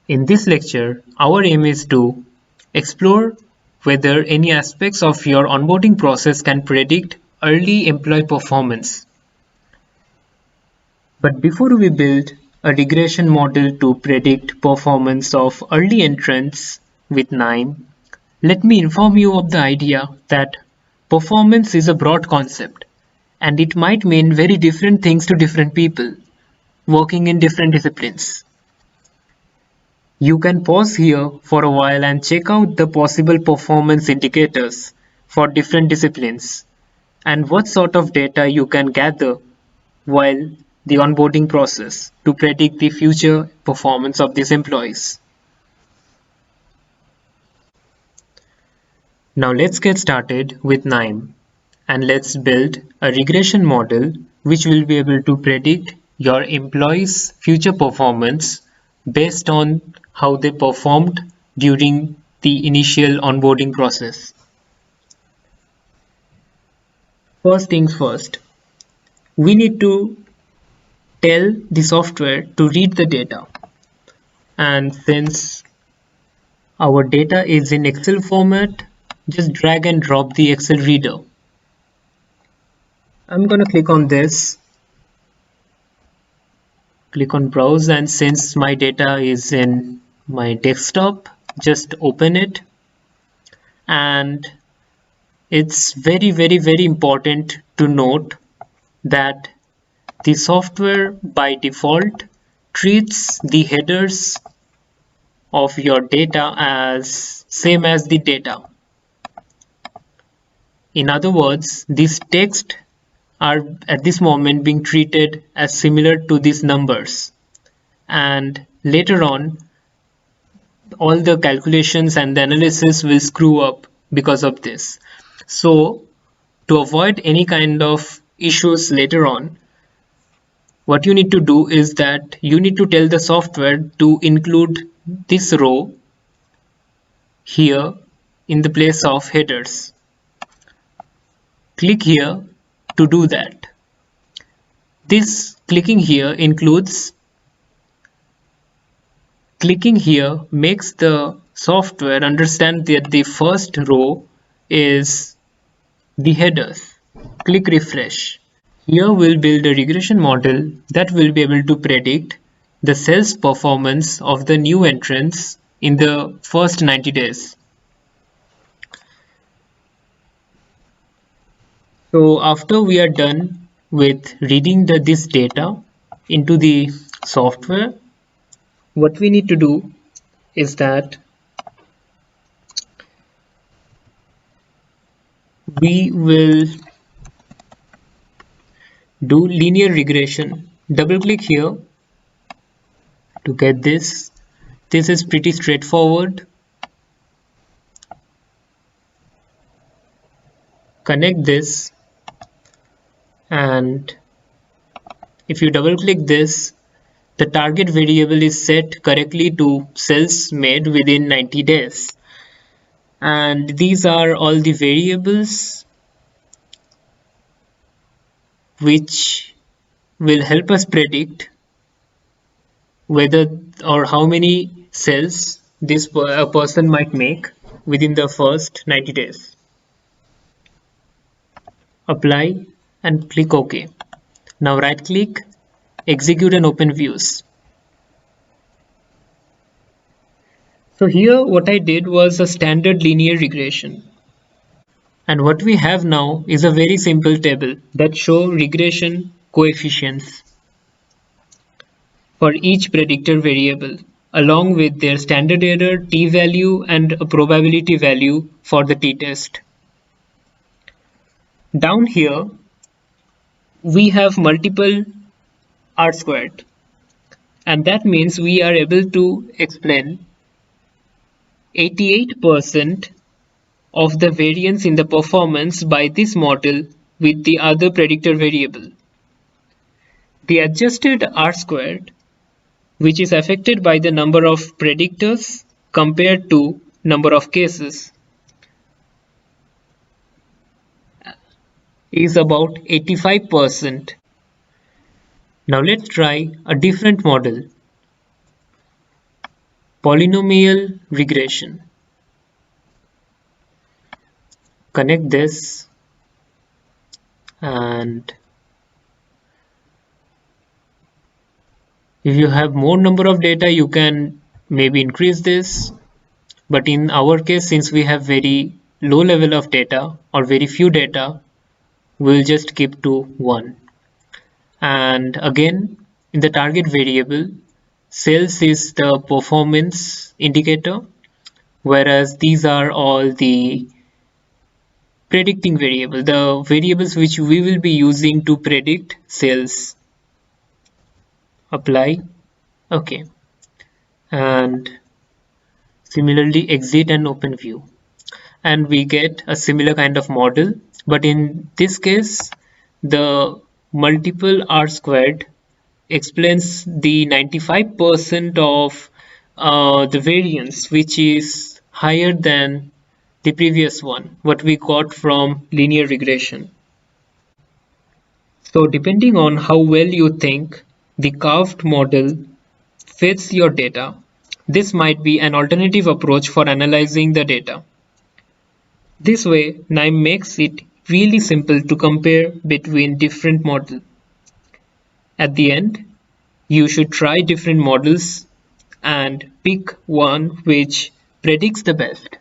In this lecture, our aim is to explore whether any aspects of your onboarding process can predict early employee performance. But before we build a regression model to predict performance of early entrants with Knime, let me inform you of the idea that performance is a broad concept and it might mean very different things to different people working in different disciplines. You can pause here for a while and check out the possible performance indicators for different disciplines and what sort of data you can gather while the onboarding process to predict the future performance of these employees. Now let's get started with Knime and let's build a regression model which will be able to predict your employees' future performance based on how they performed during the initial onboarding process. First things first, we need to tell the software to read the data. And since our data is in Excel format, just drag and drop the Excel reader. I'm going to click on this, click on browse, and since my data is in my desktop, just open it. And it's very important to note that the software by default treats the headers of your data as same as the data. In other words, these text are at this moment being treated as similar to these numbers, and later on all the calculations and the analysis will screw up because of this. So to avoid any kind of issues later on, what you need to do is that you need to tell the software to include this row here in the place of headers. Click here to do that. This clicking here makes the software understand that the first row is the headers. Click refresh. Here we'll build a regression model that will be able to predict the sales performance of the new entrants in the first 90 days. So after we are done with reading this data into the software, what we need to do is that we will do linear regression. Double click here to get this. This is pretty straightforward. Connect this, and if you double click this, the target variable is set correctly to sales made within 90 days. And these are all the variables which will help us predict whether or how many sales a person might make within the first 90 days. Apply and click OK. Now right click, execute and open views. So here what I did was a standard linear regression. And what we have now is a very simple table that show regression coefficients for each predictor variable along with their standard error, t-value and a probability value for the t-test. Down here we have multiple r-squared, and that means we are able to explain 88% of the variance in the performance by this model with the other predictor variable. The adjusted r-squared, which is affected by the number of predictors compared to number of cases, is about 85%. Now let's try a different model. Polynomial regression. Connect this, and if you have more number of data, you can maybe increase this. But in our case, since we have very low level of data or very few data, we'll just keep to 1. And again, in the target variable, sales is the performance indicator, whereas these are all the predicting variable, the variables which we will be using to predict sales. Apply. Okay. And similarly exit and open view. And we get a similar kind of model, but in this case, the multiple R squared explains the 95% of the variance, which is higher than the previous one, what we got from linear regression. So depending on how well you think the curved model fits your data, this might be an alternative approach for analyzing the data. This way, Knime makes it really simple to compare between different models. At the end, you should try different models and pick one which predicts the best.